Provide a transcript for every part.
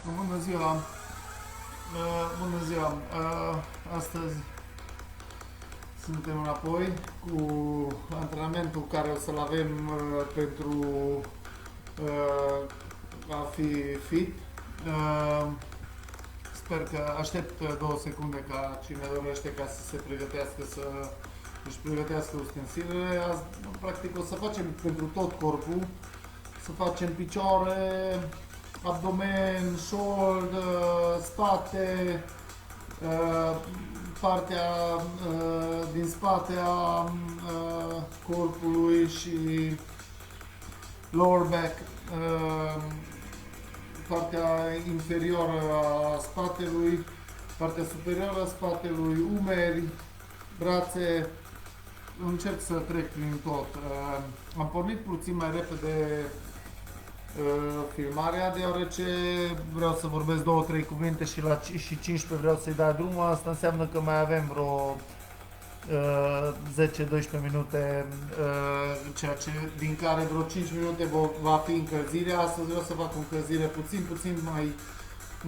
Bună ziua! Bună ziua! Astăzi suntem înapoi cu antrenamentul care o să-l avem pentru a fi fit. Sper că aștept 2 secunde ca cine dorește ca să se pregătească să își pregătească ustensilele. Azi, practic, o să facem pentru tot corpul, să facem picioare, abdomen, șold, spate, partea din spate a corpului și lower back, partea inferioară a spatelui, partea superioară a spatelui, umeri, brațe. Încerc să trec prin tot. Am pornit puțin mai repede filmarea, deoarece vreau să vorbesc 2-3 cuvinte și la 15 vreau să-i dau drumul. Asta înseamnă că mai avem vreo 10-12 minute, din care vreo 5 minute va fi încălzirea. Astăzi vreau să fac o încălzire puțin mai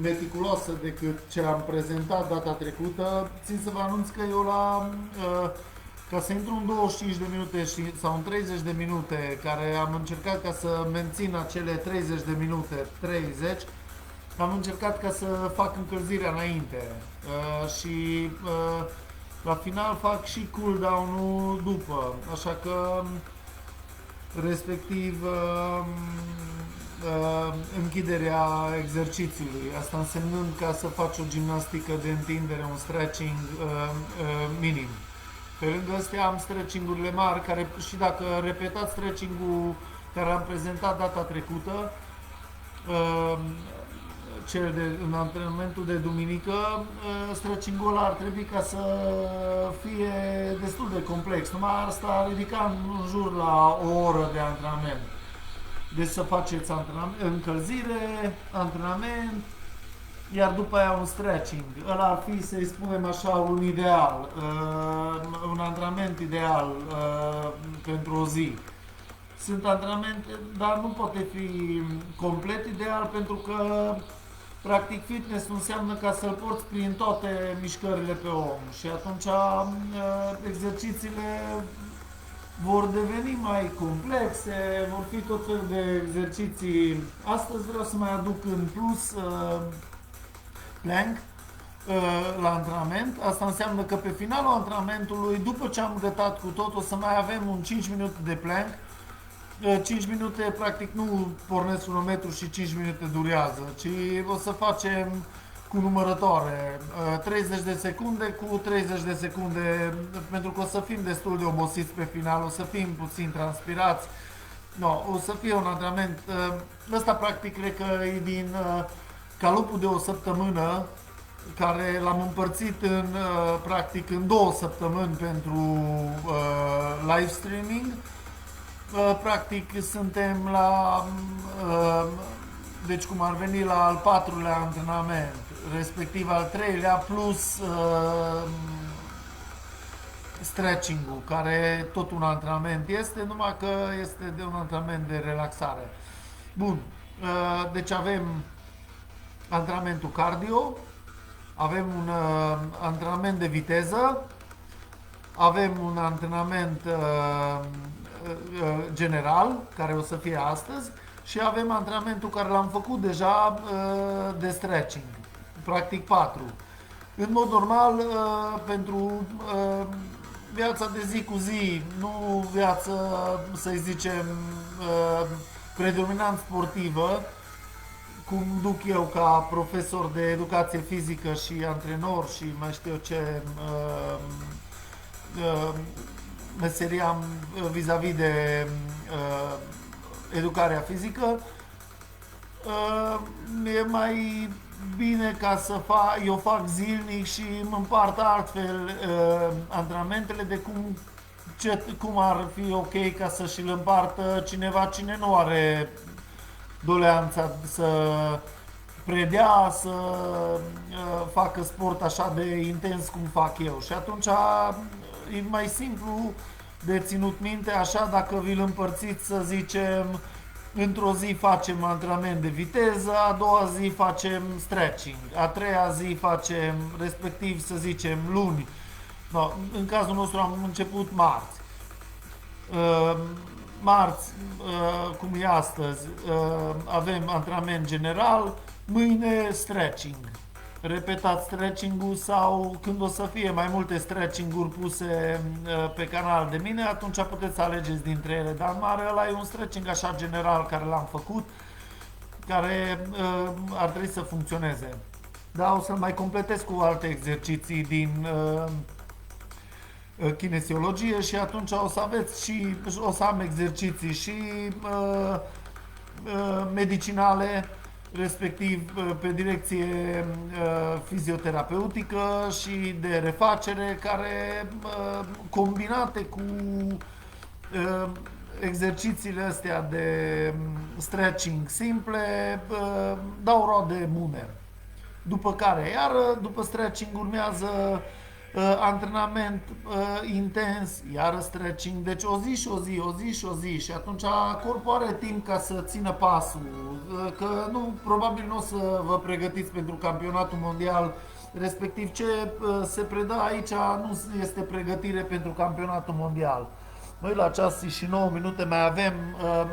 meticuloasă decât ce am prezentat data trecută. Țin să vă anunț că eu ca să intru în 25 de minute sau în 30 de minute, care am încercat ca să mențin acele 30 de minute, 30, am încercat ca să fac încălzirea înainte și la final fac și cooldown-ul după, așa că respectiv închiderea exercițiului, asta însemnând ca să faci o gimnastică de întindere, un stretching minim. Pe lângă astea am stretching-urile mari, care și dacă repetați stretching-ul care am prezentat data trecută, în antrenamentul de duminică, stretching-ul ăla ar trebui ca să fie destul de complex. Numai asta ar ridica în jur la o oră de antrenament. Deci să faceți încălzire, antrenament, iar după aia un stretching. Ăla ar fi, să-i spunem așa, un ideal, un antrenament ideal pentru o zi. Sunt antrenamente, dar nu poate fi complet ideal, pentru că practic fitness înseamnă ca să-l porți prin toate mișcările pe om și atunci exercițiile vor deveni mai complexe, vor fi tot felul de exerciții. Astăzi vreau să mai aduc în plus plank la antrenament. Asta înseamnă că pe finalul antrenamentului, după ce am gătat cu tot, o să mai avem un 5 minute de plank. 5 minute, practic, nu pornesc cronometru și 5 minute durează, ci o să facem cu numărătoare, 30 de secunde cu 30 de secunde, pentru că o să fim destul de obosiți pe final, o să fim puțin transpirați. No, o să fie un antrenament, ăsta practic cred că e din calupul de o săptămână, care l-am împărțit practic în 2 săptămâni pentru live streaming. Practic suntem deci cum ar veni la al 4-lea antrenament, respectiv al 3-lea plus stretching-ul, care tot un antrenament este, numai că este de un antrenament de relaxare. Bun, deci avem antrenamentul cardio, avem un antrenament de viteză, avem un antrenament general, care o să fie astăzi, și avem antrenamentul care l-am făcut deja de stretching, practic 4. În mod normal, pentru viața de zi cu zi, nu viață, să-i zicem, predominant sportivă, cum duc eu ca profesor de educație fizică și antrenor și mai știu eu ce meserie am vis-a-vis de educarea fizică, e mai bine ca să eu fac zilnic și îmi împart altfel antrenamentele de cum ar fi ok ca să și-l împartă cineva cine nu are doleanța să predea, să facă sport așa de intens cum fac eu. Și atunci e mai simplu de ținut minte așa dacă vi-l împărțiți, să zicem, Într-o zi facem antrenament de viteză, a doua zi facem stretching, a treia zi facem, respectiv să zicem luni. No, în cazul nostru am început marți. Uh, Marți, cum e astăzi, avem antrenament general, mâine stretching. Repetat stretching-ul sau când o să fie mai multe stretching-uri puse pe canal de mine, atunci puteți să alegeți dintre ele. Dar în mare ăla e un stretching așa general care l-am făcut, care ar trebui să funcționeze. Da, o să-l mai completez cu alte exerciții din kinesiologie și atunci o să aveți și o să am exerciții și medicinale, respectiv pe direcție fizioterapeuțică și de refacere, care combinate cu exercițiile astea de stretching simple dau roade bune. După care, iar după stretching urmează antrenament intens, iar stretching, deci o zi și o zi, o zi și o zi și atunci corpul are timp ca să țină pasul, că nu, probabil nu o să vă pregătiți pentru campionatul mondial, respectiv ce se predă aici nu este pregătire pentru campionatul mondial. Noi la ceas și 9 minute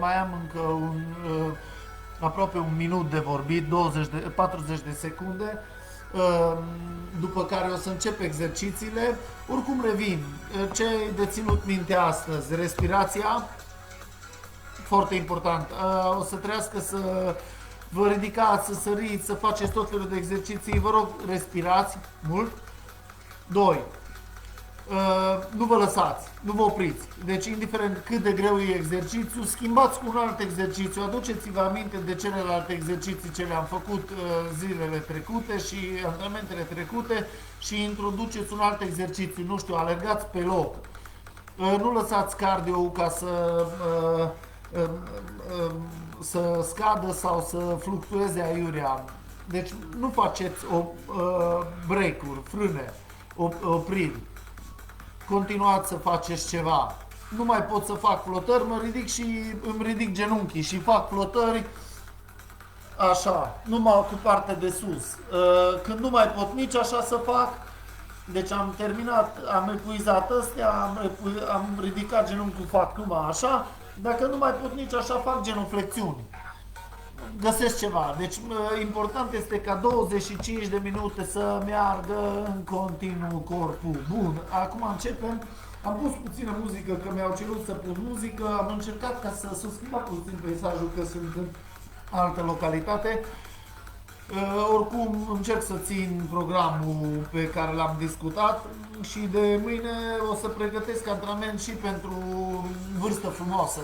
mai am încă aproape un minut de vorbit, 40 de secunde, după care o să încep exercițiile. Oricum revin, ce ai de ținut minte astăzi? Respirația, foarte important. O să trească să vă ridicați, să săriți, să faceți tot felul de exerciții. Vă rog, respirați mult. 2. Nu vă lăsați, nu vă opriți. Deci, indiferent cât de greu e exercițiul, schimbați cu un alt exercițiu, aduceți-vă aminte de celelalte exerciții ce le-am făcut zilele trecute și antrenamentele trecute și introduceți un alt exercițiu, nu știu, alergați pe loc. Nu lăsați cardio ca să scadă sau să fluctueze aiurea. Deci nu faceți break-uri, frâne, opriri. Continuați să faceți ceva. Nu mai pot să fac flotări, mă ridic și îmi ridic genunchii și fac flotări așa, numai cu partea de sus. Când nu mai pot nici așa să fac, deci am terminat, am epuizat astea, am ridicat genunchiul, fac numai așa. Dacă nu mai pot nici așa, fac genuflexiuni. Găsesc ceva. Deci important este ca 25 de minute să meargă în continuu corpul. Bun, acum începem. Am pus puțină muzică, că mi-au cerut să pun muzică. Am încercat ca să schimba puțin peisajul, că sunt în altă localitate. Oricum încerc să țin programul pe care l-am discutat și de mâine o să pregătesc antrenament și pentru vârstă frumoasă.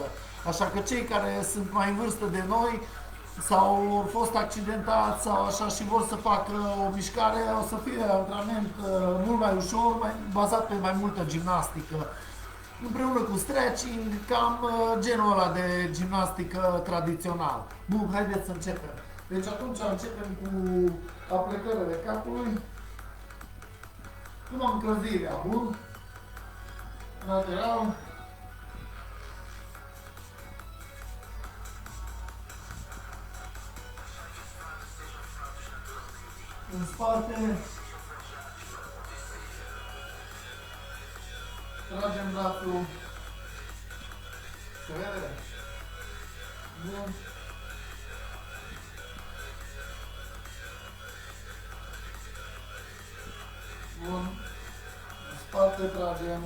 Așa că cei care sunt mai în vârstă de noi sau au fost accidentați sau așa și vor să facă o mișcare, o să fie antrenament mult mai ușor, bazat pe mai multă gimnastică. Împreună cu stretching, cam genul ăla de gimnastică tradițional. Bun, haideți să începem. Deci atunci începem cu aplecările capului. Cum încălzirea, bun? Lateral. În spate. Tragem brațul. Se vede? Bun. Bun. În spate tragem.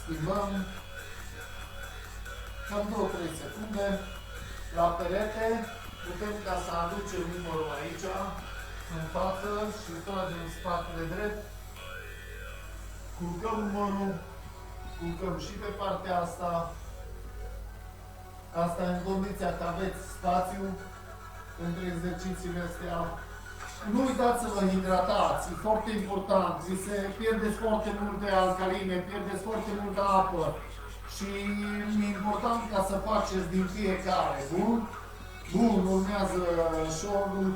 Schimbăm. Cam 2-3 secunde. La perete putem ca să aducem numărul aici, în față și tragem spatele drept. Culcăm numărul. Culcăm și pe partea asta. Asta în condiția că aveți spațiu pentru exercițiile astea. Nu uitați să vă hidratați, e foarte important. Se pierdeți foarte multe alcaline, pierdeți foarte multă apă. Și e important ca să faceți din fiecare. Bun? Bun, urmează șorul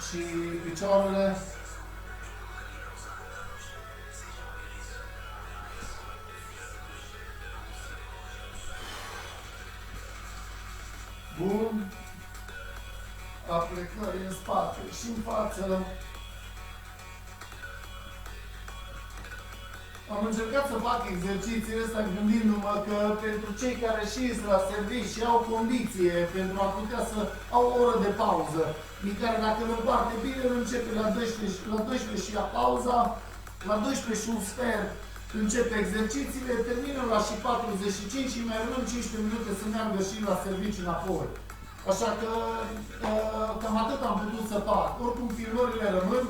și picioarele. Bun. Aplecări în spate și în față. Am încercat să fac exercițiile astea gândindu-mă că pentru cei care și la servici și au condiție pentru a putea să au o oră de pauză, din care dacă îl împarte bine, îl începe la 12 și ia pauza, la 12 și un sfert începe exercițiile, termină la și 45 și mai rămân 15 minute să meargă și la servici înapoi. Așa că cam atât am putut să fac. Oricum filmările rămân,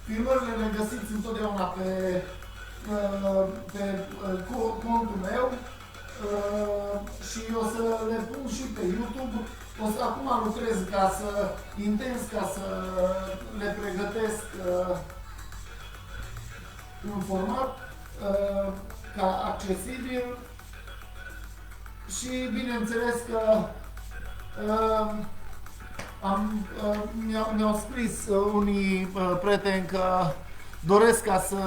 filmările le găsiți întotdeauna pe contul meu și o să le pun și pe YouTube. Acum lucrez intens ca să le pregătesc în format ca accesibil și bineînțeles că mi-au scris unii prieteni că doresc ca să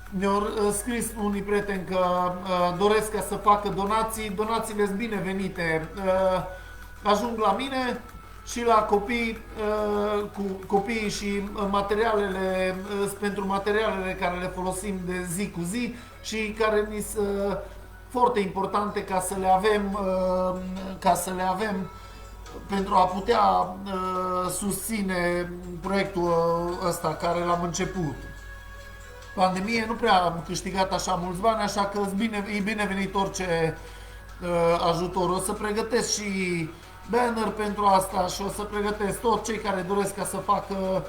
mi-au scris unii prieteni că doresc ca să facă donații. Donațiile sunt binevenite. Ajung la mine și la copii, cu copiii și materialele, pentru materialele care le folosim de zi cu zi și care ni sunt foarte importante ca să le avem pentru a putea susține proiectul ăsta care l-am început. Pandemie nu prea am câștigat așa mulți bani, așa că e binevenit orice ajutor. O să pregătesc și banner pentru asta și o să pregătesc toți cei care doresc ca să facă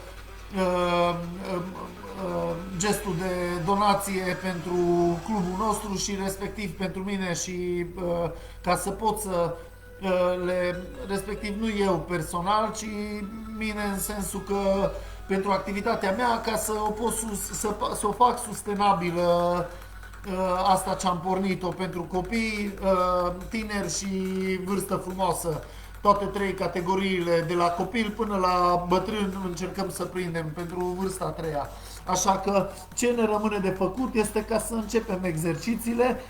gestul de donație pentru clubul nostru și respectiv pentru mine și ca să pot să respectiv nu eu personal, ci mine în sensul că pentru activitatea mea, ca să o pot să o fac sustenabilă, asta ce am pornit-o pentru copii, tineri și vârstă frumoasă. Toate trei categoriile, de la copil până la bătrân, încercăm să prindem pentru vârsta a treia. Așa că ce ne rămâne de făcut este ca să începem exercițiile.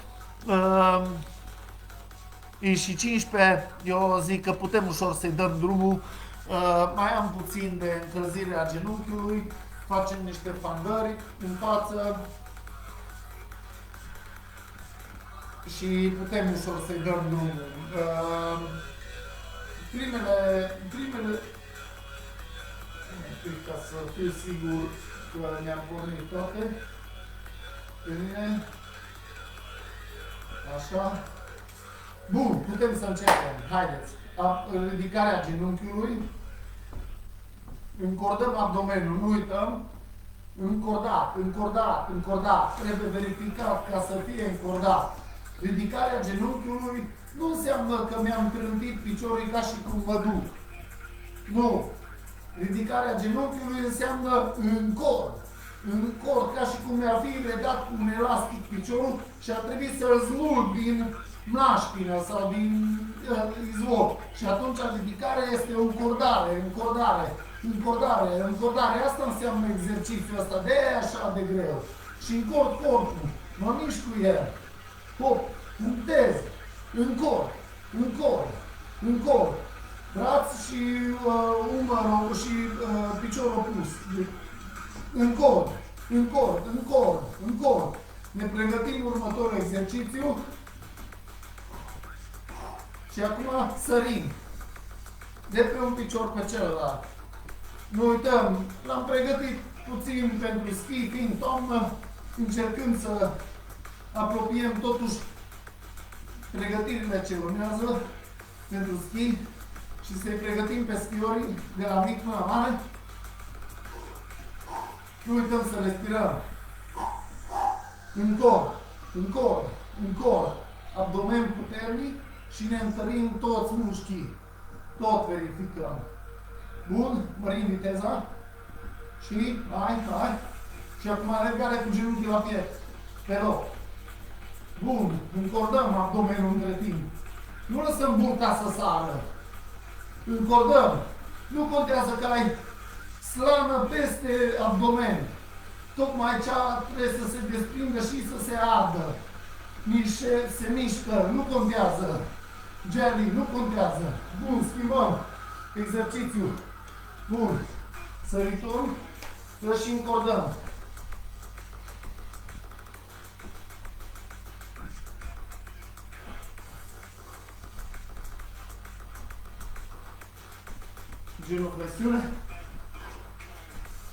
Și 15, eu zic că putem ușor să-i dăm drumul. Mai am puțin de încălzire a genunchiului, facem niște fandări în față și putem ușor să-i dăm drumul. Primele, ca să fiu sigur că ne-am pornit toate, pe mine, așa. Bun, putem să începem. Haideți. Ridicarea genunchiului. Încordăm abdomenul, nu uităm. Încordat. Trebuie verificat ca să fie încordat. Ridicarea genunchiului nu înseamnă că mi-am trântit piciorii ca și cum mă duc. Nu. Ridicarea genunchiului înseamnă încord, ca și cum mi-ar fi legat cu un elastic piciorul și ar trebui să-l smulg din mlașpină sau din izvor. Și atunci ridicarea este o încordare. Asta înseamnă exercițiul ăsta, de-aia e așa de greu. Și încord corpul, mă mișc cu el. Hop, puntez, încord. Braț și umărul și piciorul opus. Încord. Ne pregătim următorul exercițiu. Și acum sărim de pe un picior pe celălalt. Nu uităm, l-am pregătit puțin pentru schi, fiind toamnă, încercând să apropiem totuși pregătirile ce urmează pentru schi și să-i pregătim pe schiorii de la mic până la mare. Nu uităm să respirăm. Încord, abdomen puternic și ne întărim toți mușchii. Tot verificăm. Bun, mărim viteza. Și, hai. Și acum alergare cu genunchii la piept. Pe loc. Bun, încordăm abdomenul între timp. Nu lăsăm burta să sară. Încordăm. Nu contează că ai slană peste abdomen. Tocmai cea trebuie să se desprindă și să se ardă. Se mișcă, nu contează. Jelly, nu contează. Bun, schimbăm. Exercițiu. Bun. Săritul. Și încordăm. Genuflexiune.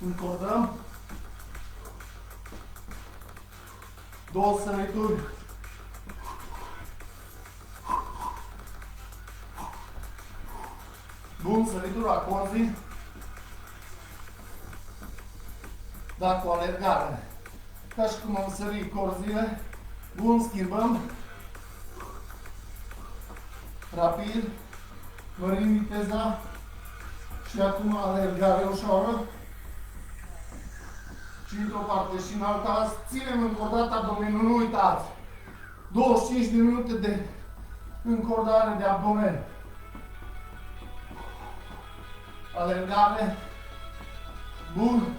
Încordăm. 2 sărituri. Bun, săritura corzii. Da, cu alergare. Ca și cum am sărit corzile. Bun, schimbăm. Rapid. Mărim viteza. Și acum alergare ușoară. Și într-o parte și în alta. Ținem încordat abdomenul, nu uitați. 25 de minute de încordare de abdomen. Alergare. Bun.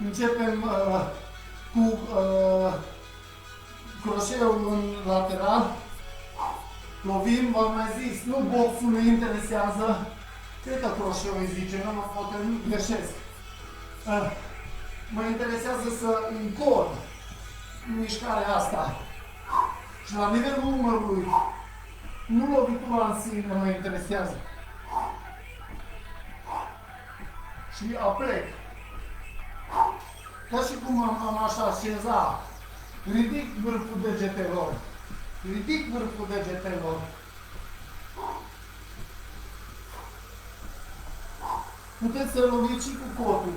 Începem cu croșeul în lateral. Lovim, v-am mai zis, nu boxul îi interesează. Cred că croșeul îi zice, nu mă pot greșesc. Mă interesează să încord mișcarea asta. Și la nivelul umărului, nu lovitura în sine mă interesează. Și aplec. Ca și cum am așa așezat. Ridic vârful degetelor. Ridic vârful degetelor. Puteți să loviți și cu cotul.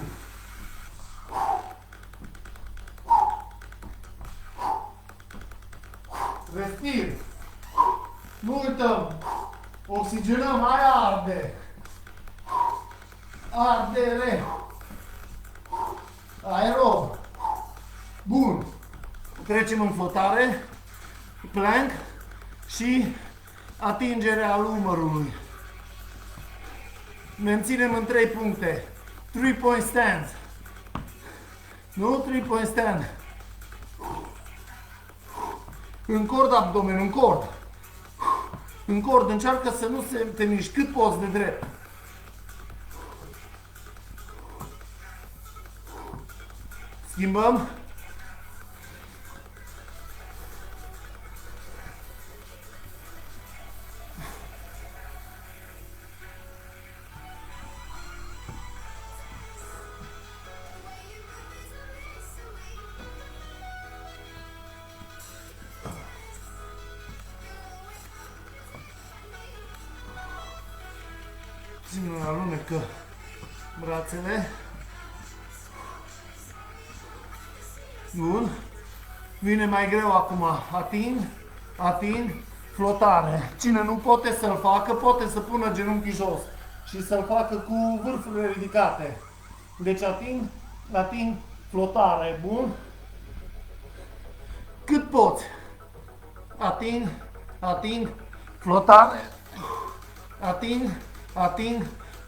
Respir. Nu uităm. Oxigenăm, aia arde. Ardere. Aerob. Bun. Trecem în flotare. Plank. Și atingerea al umărului. Menținem în 3 puncte. 3-point stand. Nu? 3-point stand. Încord abdomenul, încord. Încord, încearcă să nu te miști cât poți de drept. Schimbăm. Ținem, alunecă brațele. Bun. Vine mai greu acum. Ating, flotare. Cine nu poate să-l facă, poate să pună genunchii jos și să-l facă cu vârfurile ridicate. Deci ating, flotare. Bun. Cât poți. Ating, flotare. Ating,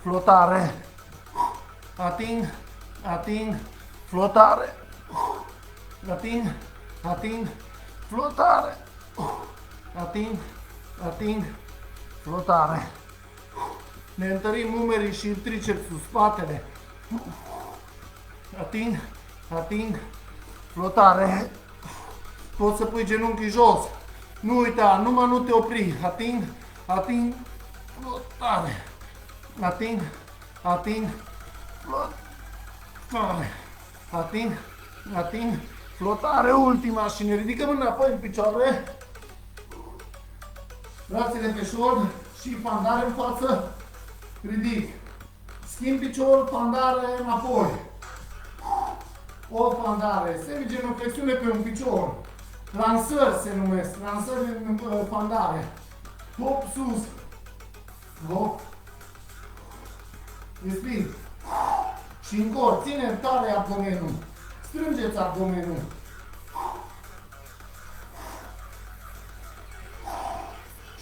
flotare. Ating, flotare. Ating, flotare. Ating, flotare. Ne întărim umerii și tricepsul, spatele. Ating, flotare. Poți să pui genunchii jos. Nu uita, numai nu te opri. Ating, flotare. Ating, flotare. Ating, flotare, ultima și ne ridicăm înapoi în picioare. Brațele pe șold și fandare în față. Ridic. Schimb picior, fandare înapoi. O fandare. Semigenuflexiune pe un picior. Lansări se numesc. Lansări în fandare. Hop sus. Hop. Respir. Și încor. Ține tare abdomenul. Strângeți abdomenul.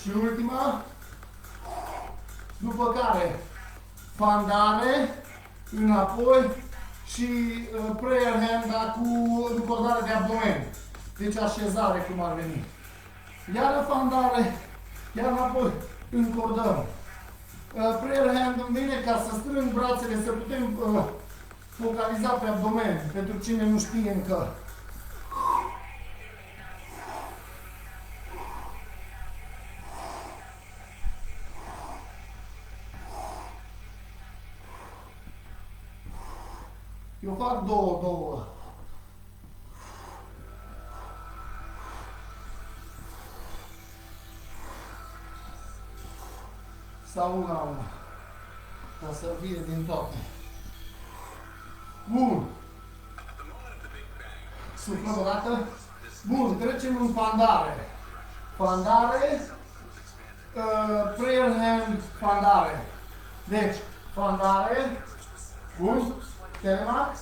Și ultima. După care fandare, înapoi și prayer hand, dar cu încordare de abdomen. Deci așezare cum ar veni. Iară fandare, iar înapoi încordăm. Prayer hand îmi vine ca să strâng brațele, să putem focaliza pe abdomen, pentru cine nu știe încă. Eu fac două. Sau una. Ca să fie din toate. Bun. Suflăm o dată. Bun, trecem în fandare. Fandare. Prayer hand, fandare. Deci, fandare. Bun. Telemax.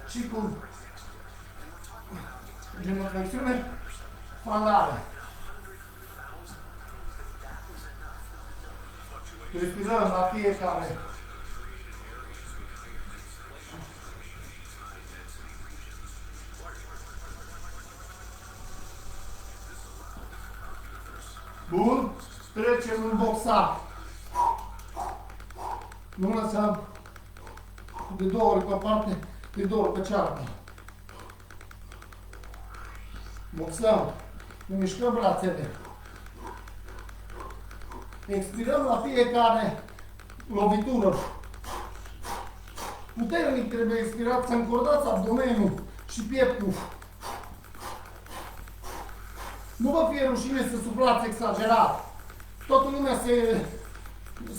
Și cu genuflexiune. Fandare. Respirăm la fiecare. Bun. Trecem în boxat. Nu lăsăm de 2 ori pe parte, de 2 ori pe cealaltă. Boxăm. Ne mișcăm brațele. Expirăm la fiecare lovitură. Puternic trebuie expirat, să încordați abdomenul și pieptul. Nu vă fie rușine să suflați exagerat. Toată lumea se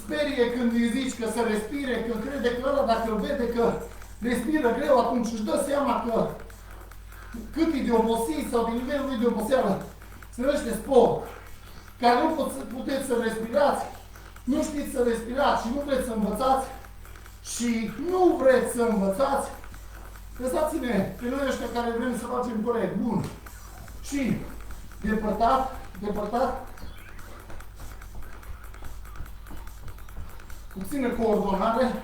sperie când îi zici că să respire, că crede că ăla, dacă îl vede că respiră greu, atunci își dă seama că cât e de obosit sau din nivelul lui de oboseală se numește sport. Care nu puteți să respirați, nu știți să respirați și nu vreți să învățați și nu vreți să învățați, lăsați-ne pe noi ăștia care vrem să facem corect. Bun. Și depărtat, puțină coordonare,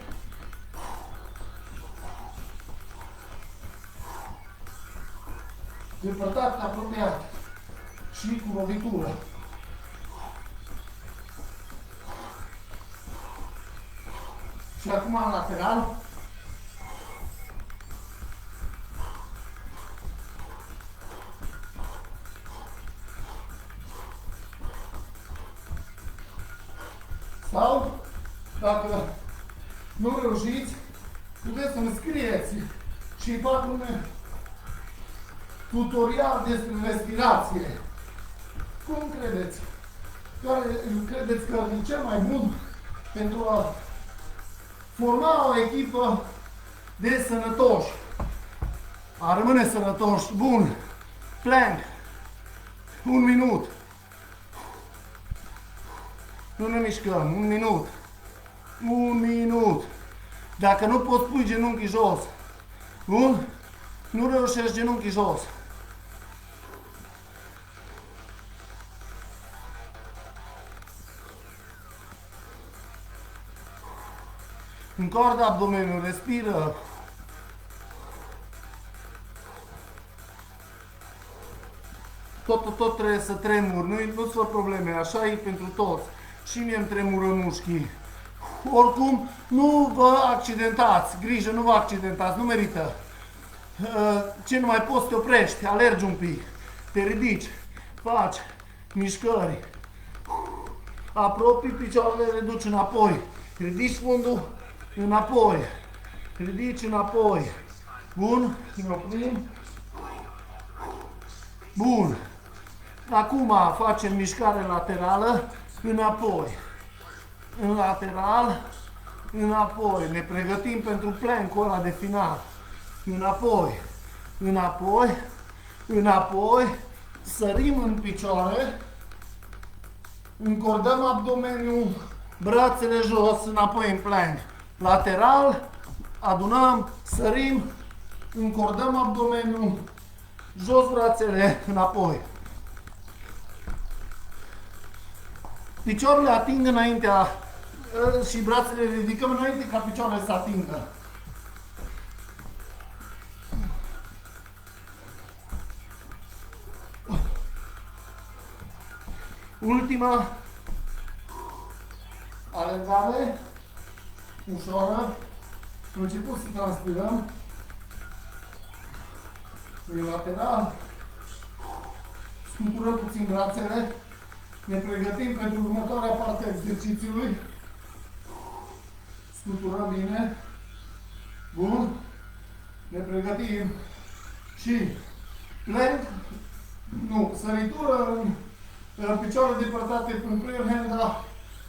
depărtat, apropiat și cu lovitură. Și acum în lateral. Sau, dacă nu reușiți, puteți să-mi scrieți și fac un tutorial despre respirație. Cum credeți? Care credeți că e cel mai bun pentru a forma o echipă de sănătoși? A rămâne sănătoși. Bun. Plank. 1 minut. Nu ne mișcăm. 1 minut. 1 minut. Dacă nu poți pui genunchii jos. Bun? Nu reușești genunchii jos. Încordă abdomenul, respiră. Tot trebuie să tremur, nu-ți fă probleme, așa e pentru toți. Și mie îmi tremură mușchii. Oricum, nu vă accidentați, grijă, nu vă accidentați, nu merită. Ce nu mai poți, te oprești, alergi un pic, te ridici, faci mișcări. Apropii picioarele, reduci înapoi, ridici fundul, înapoi, ridici înapoi. Bun, ne oprim. Bun. Acum facem mișcare laterală, înapoi. În lateral, înapoi. Ne pregătim pentru plank-ul ăla de final. Înapoi, înapoi, înapoi. Sărim în picioare. Încordăm abdomenul, brațele jos, înapoi în plank. Lateral, adunăm, sărim, încordăm abdomenul, jos brațele, înapoi. Picioarele ating înaintea și brațele ridicăm înainte ca picioarele să atingă. Ultima. alergare, ușoară, început să transpirăm, în lateral, scuturăm puțin brațele, ne pregătim pentru următoarea parte a exercițiului, scuturăm bine, bun, ne pregătim și plank, nu, săritură în picioare depărtate în prayer hand, dar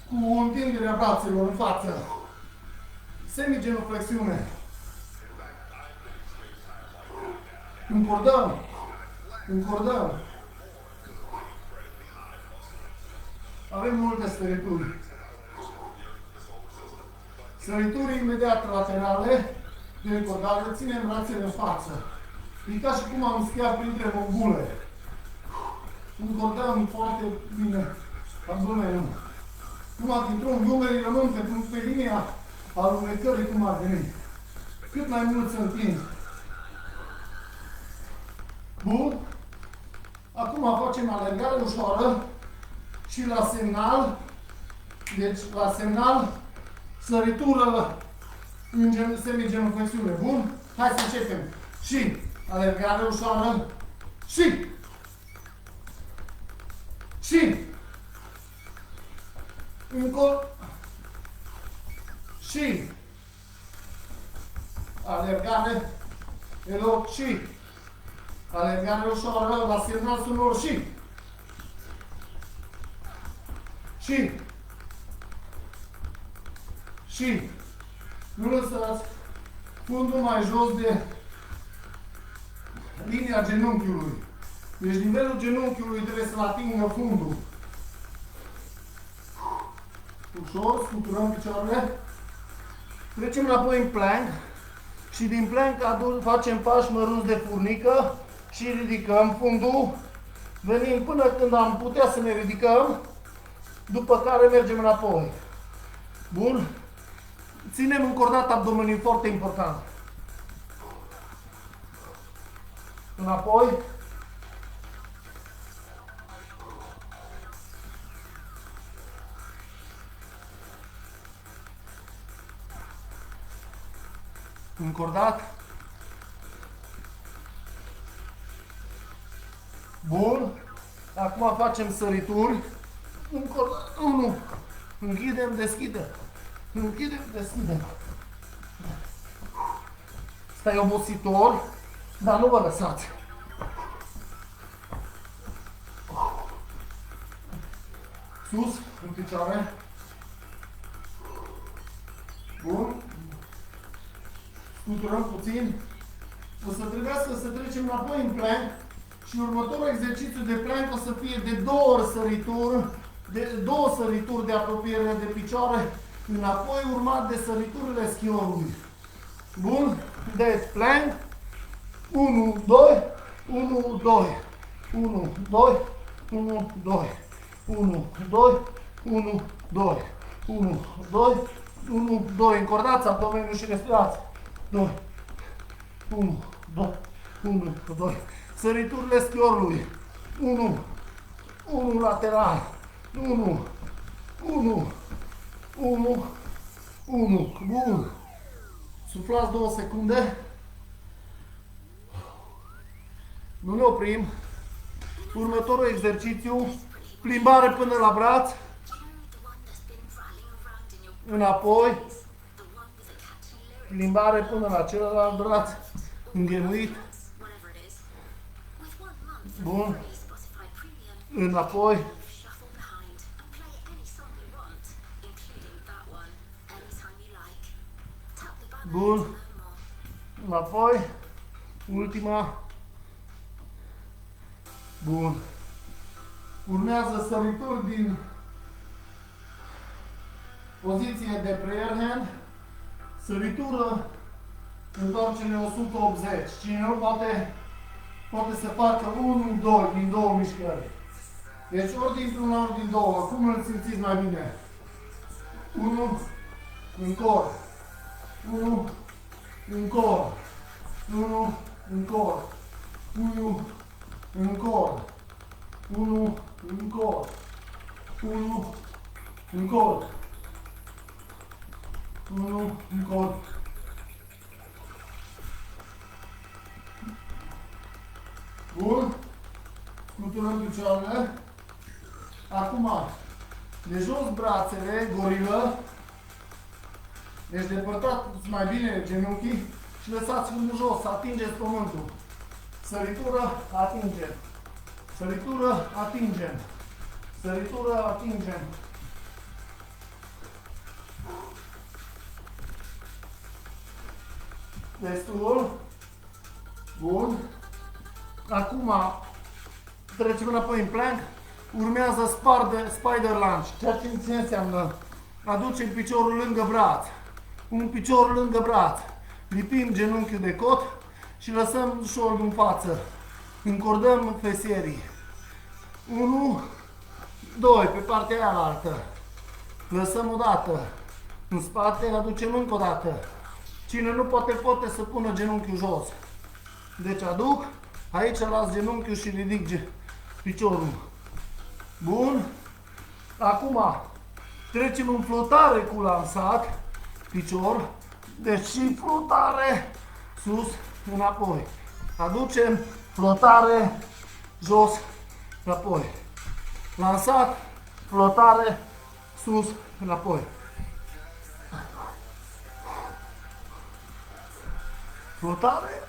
cu întinderea brațelor în față, semigenuflexiune, încordăm, încordăm, avem multe sărituri. Sărituri imediat laterale, de încordare, ținem brațele în față. E ca și cum am schiat printre mongule. Încordăm foarte bine abdomenul. Numai dintr-un umerii rămân pe linia alunecării cum ar veni. Cât mai mult să întind. Bun. Acum facem alergare ușoară și la semnal, deci la semnal, săritură în semigenuflexiune. Bun? Hai să începem. Și alergare ușoară și încă și alergare eloc și alergare ușoară la semnal sonor și nu lăsați fundul mai jos de linia genunchiului. Deci nivelul genunchiului trebuie să-l atingă fundul. Ușor, scuturăm picioarele. Trecem înapoi în plank și din plank facem pași mărunți de furnică și ridicăm fundul. Venim până când am putea să ne ridicăm, după care mergem înapoi. Bun? Ținem încordat abdomenul, foarte important. Înapoi. Încordat. Bun. Acum facem sărituri. Încordat. 1. Închidem, deschidem. Închidem, deschidem. Stai obositor, dar nu vă lăsați. Sus, în picioare. Bun. Scuturăm puțin. O să trebuiască să trecem înapoi în plank și următorul exercițiu de plank o să fie de două sărituri de apropiere de picioare înapoi, urmat de săriturile schiorului. Bun? Deci plank 1, 2, 1, 2, 1, 2, 1, 2, 1, 2, 1, 2, 1, 2, 1, 2. Încordați abdomenul și respirați. 2, 1, 2, 1, 2. Săriturile schiorului. 1, 1 lateral. 1, 1, 1, 1. Bun. Suflați 2 secunde. Nu ne oprim. Următorul exercițiu. Plimbare până la braț. Înapoi. Plimbare până la celălalt braț. Înghemuit. Bun. Înapoi. Bun. Înapoi. Ultima. Bun. Urmează sărituri din poziție de prayer hand. Săritură. Întoarcere 180. Cine nu poate să facă 1, 2 din 2 mișcări. Deci ori dintr-una, ori din două. Cum îl simțiți mai bine? 1 în cor. 1 în cor. 1 în cor. 1 în cor. 1 în cor. 1 în cor. 1, încot. Bun. Scuturăm picioarele. Acum, de jos brațele, gorilă. Deci depărtați mai bine genunchii și lăsați fundul jos, atingeți pământul. Săritură, atingem. Săritură, atingem. Săritură, atingem. Destul. Bun. Acum trecem înapoi în plank. Urmează spider lunge. Ceea ce înseamnă aducem piciorul lângă braț. Un picior lângă braț. Lipim genunchiul de cot și lăsăm șoldul în față. Încordăm fesierii. 1, 2, pe partea aia altă. Lăsăm o dată. În spate aducem încă o dată. Cine nu poate să pună genunchiul jos. Deci aduc, aici las genunchiul și ridic piciorul. Bun. Acum trecem în flotare cu lansat picior. Deci și flotare sus, înapoi. Aducem flotare jos, înapoi. Lansat, flotare sus, înapoi. Flotare.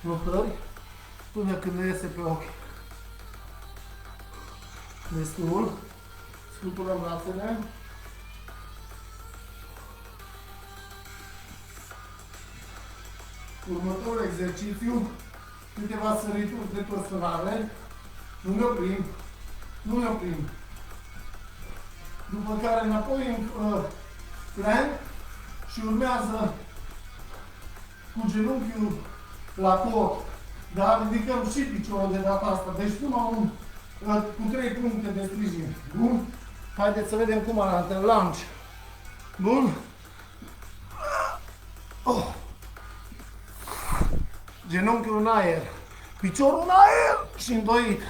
Flotări până când ne iese pe ochi. Destul. Scuturăm brațele. Următorul exercițiu, câteva sărituri de păstrare. Nu ne oprim. Nu ne oprim. După care înapoi în plank și urmează cu genunchiul la cot. Dar ridicăm și piciorul de data asta. Deci cu 3 puncte de sprijin. Bun? Haideți să vedem cum arată. Lunge. Bun? Oh. Genunchiul în aer. Piciorul în aer și îndoit.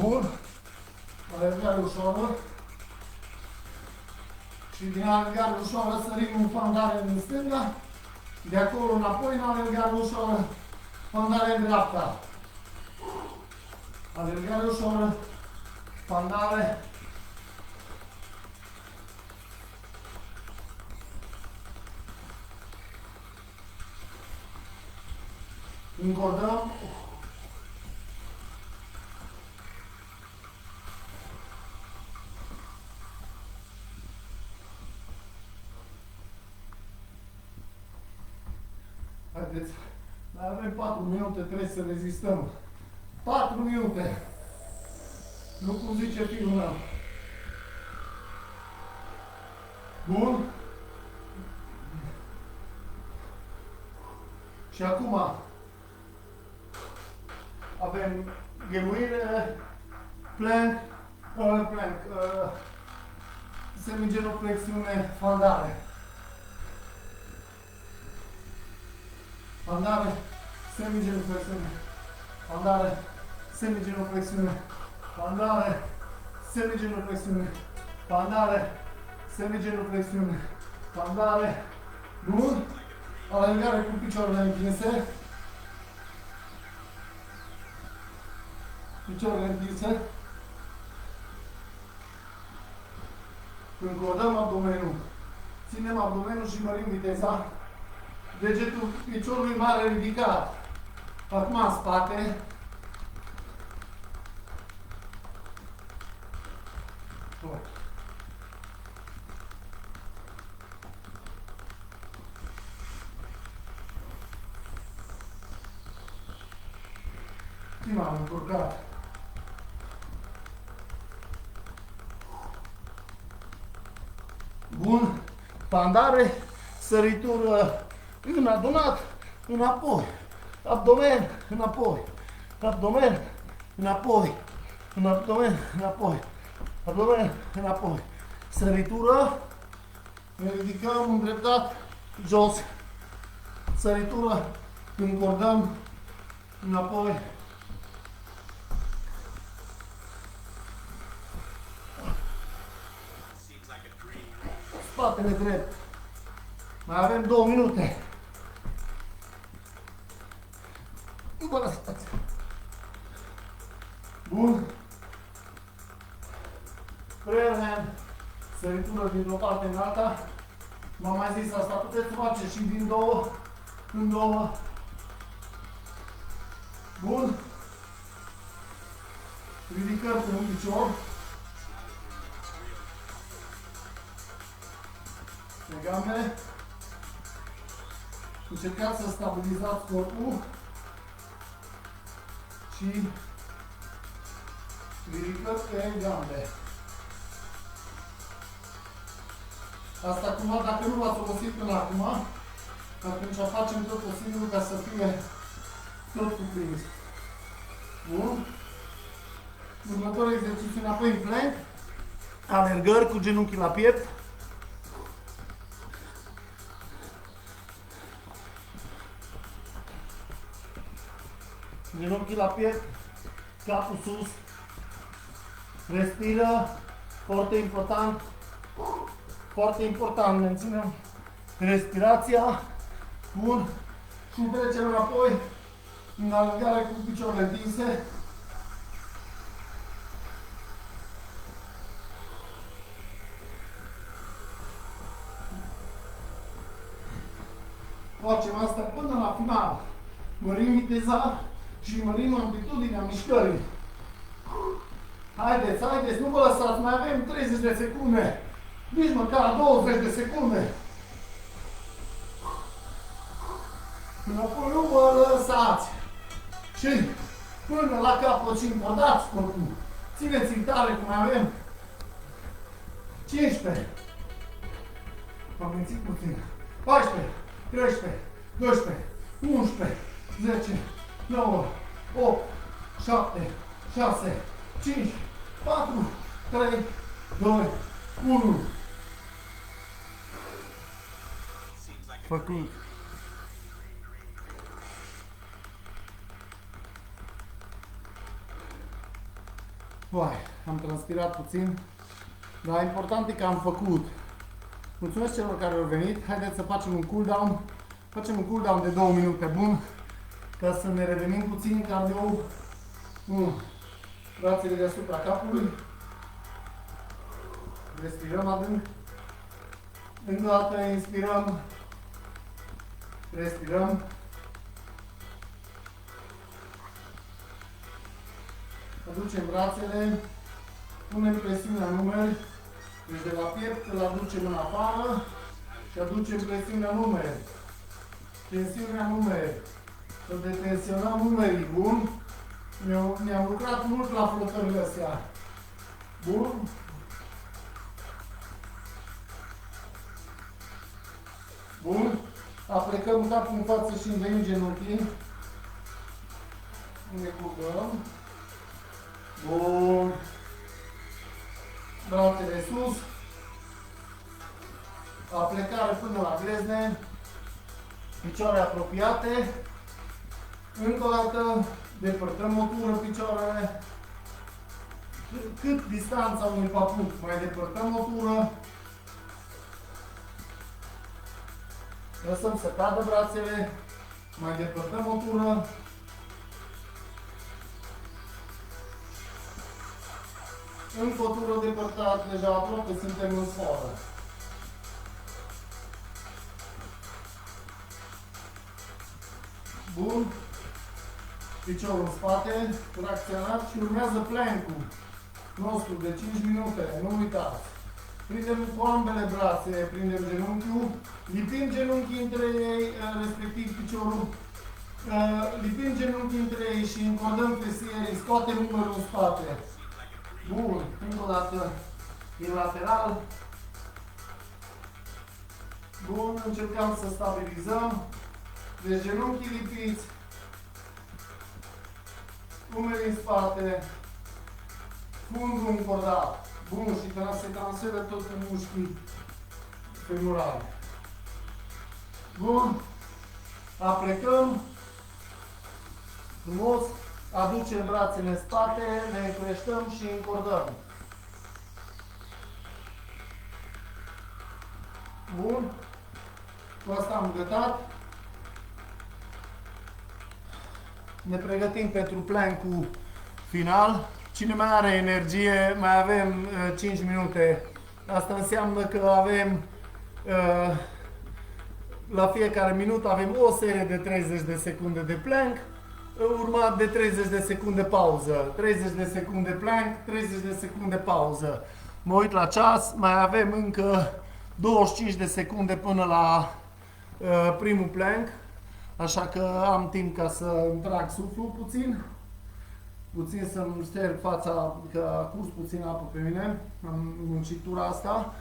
Bun. Alergare ușoară. Și din alergare ușoară sărim în fandare în stânga. De acolo înapoi în alergare ușoară, fandare în dreapta. Alergare ușoară, fandare. Încordăm. Haideți, mai avem 4 minute, trebuie să rezistăm. 4 minute. Nu cum zice filmul meu. Bun. Și acum avem ghemuire, plank, semigenoflexiune, fandare. Fandare, semigenoflexiune, fandare, semigenoflexiune, fandare, semigenoflexiune, fandare, semigenoflexiune, fandare. Bun. Alergare cu picioarele întinse. Picioarele întinse. Încordăm abdomenul. Ținem abdomenul și mărim viteza. Degetul piciorului mare ridicat. Acum în spate. final, încurcat. Bun. Pandare, săritură în adunat, înapoi. Abdomen, înapoi. Abdomen, înapoi. În abdomen, înapoi. Abdomen, înapoi. Săritură. Ne ridicăm îndreptat, jos. Săritură. Încordăm înapoi. Spatele drept. Mai avem 2 minute. Nu vă lăsați. Bun. Prayer hand. Săritură dintr-o parte în alta. M-am mai zis asta, puteți face și din două în două. Bun. Ridicăm pe un picior. Pe gambe. Încercați să stabilizați corpul și ridicăm pe gambe. Asta acum, dacă nu v-ați obosit până acum, atunci facem tot posibilul ca să fie tot cuprins. Bun. Următorul exercițiu înapoi în plank. Alergări cu genunchii la piept. Genunchii la piept, capul sus. Respiră, foarte important. Foarte important, menținem respirația. Bun. Și trecem înapoi în alergare cu picioarele întinse. Facem asta până la final. Mărim viteza și mărim amplitudinea mișcării. Haideți, haideți, nu vă lăsați, mai avem 30 de secunde. Nici măcar 20 de secunde. Înapoi nu vă lăsați. Și până la capăt și încordați corpul. Țineți-l tare cum avem. 15. Am mințit puțin. 14, 13, 12, 11, 10, 9, 8, 7, 6, 5, 4, 3, 2, 1. Făcut. Uai, am transpirat puțin, dar important e că am făcut. Mulțumesc celor care au venit. Haideți să facem un cooldown. Facem un cooldown de 2 minute, bun? Ca să ne revenim puțin cardio. Brațele deasupra capului. Respirăm adânc. Încă o dată inspirăm. Respirăm. Aducem brațele. Punem presiunea în numeri. Deci de la piept îl aducem în afară și aducem presiunea în numeri. Tensiunea în numeri. Să detensionăm numerii. Bun? Ne-am lucrat mult la flotările astea. Bun? Bun? Aplecăm capul în față și învenim genunchii. Ne culcăm. Bun. Brațele sus. Aplecare până la glezne. Picioare apropiate. Încă o dată depărtăm o tură picioarele. Cât distanța unui papuc. Mai depărtăm o tură. Lăsăm să cadă brațele. Mai depărtăm o tură. Încă o tură depărtat, deja aproape suntem în sfoară. Bun. Piciorul în spate, tracționat și urmează plank-ul nostru de 5 minute. Nu uitați. Prindem cu ambele brațe, prindem genunchiul, lipim genunchii între ei, respectiv piciorul, Lipim genunchii între ei și încordăm fesierii, scoatem umărul în spate. Bun, încă o dată e lateral. Bun, încercăm să stabilizăm. Deci genunchii lipiți, umerii în spate, fundul încordat. Bun, și se transferă tot în mușchii femurali. Bun, aplecăm frumos, aducem brațele în spate, ne încreștăm și încordăm. Bun, cu asta am gătat. Ne pregătim pentru plank-ul final. Cine mai are energie, mai avem 5 minute. Asta înseamnă că avem la fiecare minut avem o serie de 30 de secunde de plank, urmat de 30 de secunde pauză. 30 de secunde plank, 30 de secunde pauză. Mă uit la ceas, mai avem încă 25 de secunde până la primul plank. Așa că am timp ca să îmi trag suflul puțin să-mi șterg fața, că a curs puțin apă pe mine, am muncitura asta.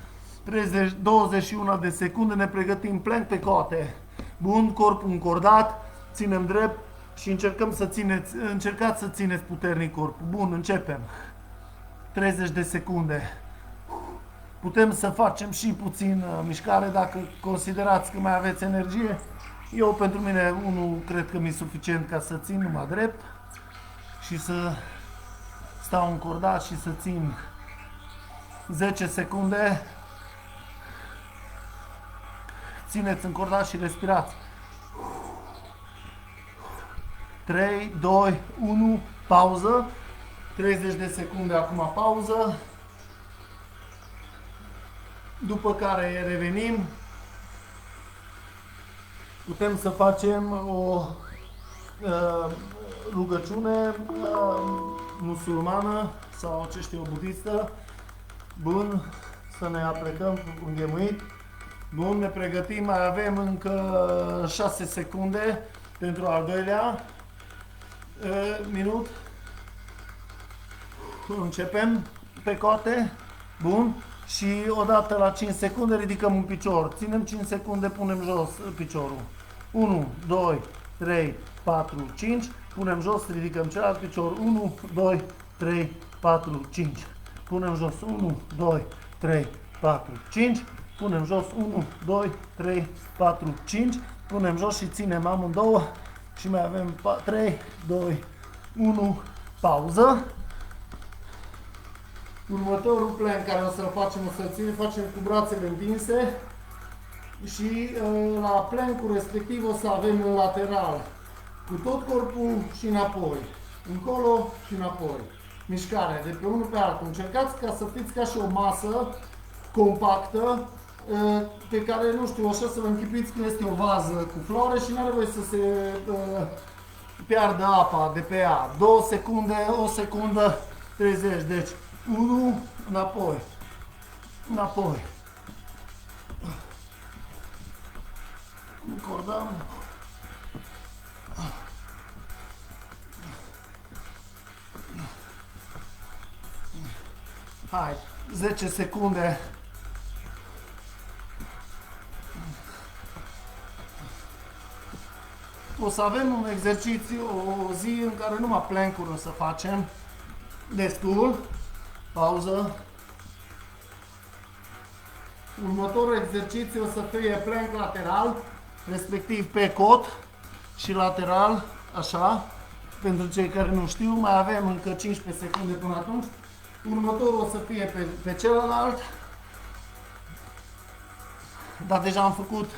21 de secunde, ne pregătim plank pe coate. Bun, corpul încordat, ținem drept și încercați să țineți puternic corpul. Bun, începem. 30 de secunde. Putem să facem și puțin mișcare dacă considerați că mai aveți energie. Eu, pentru mine, cred că mi-e suficient ca să țin numai drept și să stau încordat și să țin 10 secunde. Țineți încordat și respirați. 3, 2, 1, pauză. 30 de secunde acum pauză. După care revenim. Putem să facem o rugăciune musulmană sau ce știu, budistă. Bun, să ne aplecăm cu înghemuit. Bun, ne pregătim, mai avem încă 6 secunde pentru al doilea minut. Începem pe coate. Bun. Și odată la 5 secunde ridicăm un picior. Ținem 5 secunde, punem jos piciorul. 1, 2, 3, 4, 5. Punem jos, ridicăm celălalt picior. 1, 2, 3, 4, 5. Punem jos. 1, 2, 3, 4, 5. Punem jos. 1, 2, 3, 4, 5. Punem jos și ținem amândouă. Și mai avem 3, 2, 1. Pauză. Următorul plank care o să-l facem, facem cu brațele întinse și la plank-ul respectiv o să avem un lateral cu tot corpul și înapoi, încolo și înapoi. Mișcare de pe unul pe altul. Încercați ca să fiți ca și o masă compactă pe care, nu știu, așa să vă închipuiți că este o vază cu floare și nu are voie să se piardă apa de pe ea. 2 secunde, 1 secundă, 30. Deci 1, înapoi, înapoi. Încordăm. Hai, 10 secunde. O să avem un exercițiu, o zi în care numai plank-uri o să facem. Destul. Pauză. Următorul exercițiu o să fie plank lateral, respectiv pe cot și lateral, așa, pentru cei care nu știu, mai avem încă 15 secunde până atunci. Următorul o să fie pe celălalt, dar deja am făcut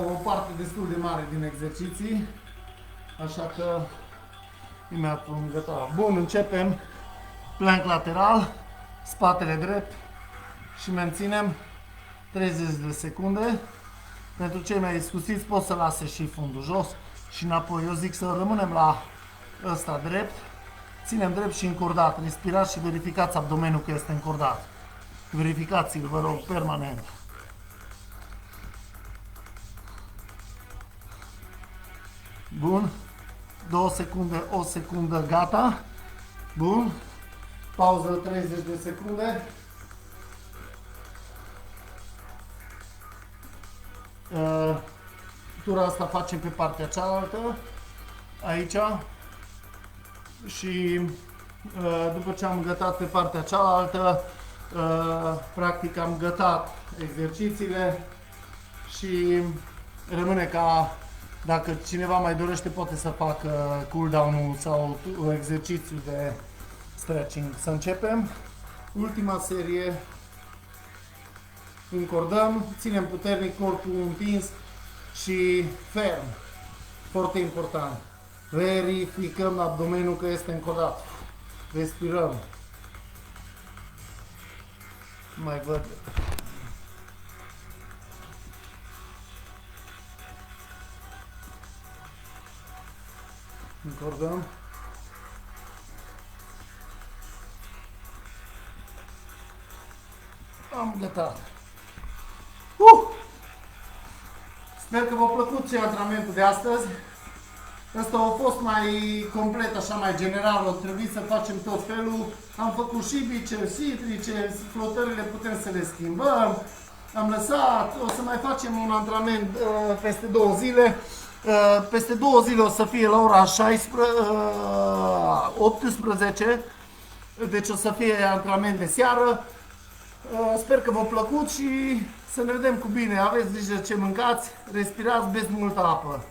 o parte destul de mare din exerciții, așa că imediat vom gata. Bun, începem. Plank lateral, spatele drept și menținem 30 de secunde. Pentru cei mai iscusiți pot să lase și fundul jos și înapoi. Eu zic să rămânem la ăsta drept, ținem drept și încordat. Respirați și verificați abdomenul că este încordat. Verificați-l, vă rog, permanent. Bun. 2 secunde, o secundă, gata. Bun. Pauză 30 de secunde. Tura asta facem pe partea cealaltă, aici. Și după ce am gătat pe partea cealaltă, practic am gătat exercițiile și rămâne ca, dacă cineva mai dorește, poate să facă cooldown-ul sau exercițiu de stretching. Să începem. Ultima serie. Încordăm, ținem puternic corpul împins și ferm. Foarte important. Verificăm abdomenul că este încordat. Respirăm. Mai văd. Încordăm. Am gătat. Sper că v-a plăcut și antrenamentul de astăzi. Ăsta a fost mai complet, așa mai general, o trebuie să facem tot felul. Am făcut și biceps, și triceps, flotările putem să le schimbăm. Am lăsat, o să mai facem un antrenament peste 2 zile. Peste 2 zile o să fie la ora 18, deci o să fie antrenament de seară. Sper că v-a plăcut și să ne vedem cu bine. Aveți grijă ce mâncați, respirați, beți multă apă.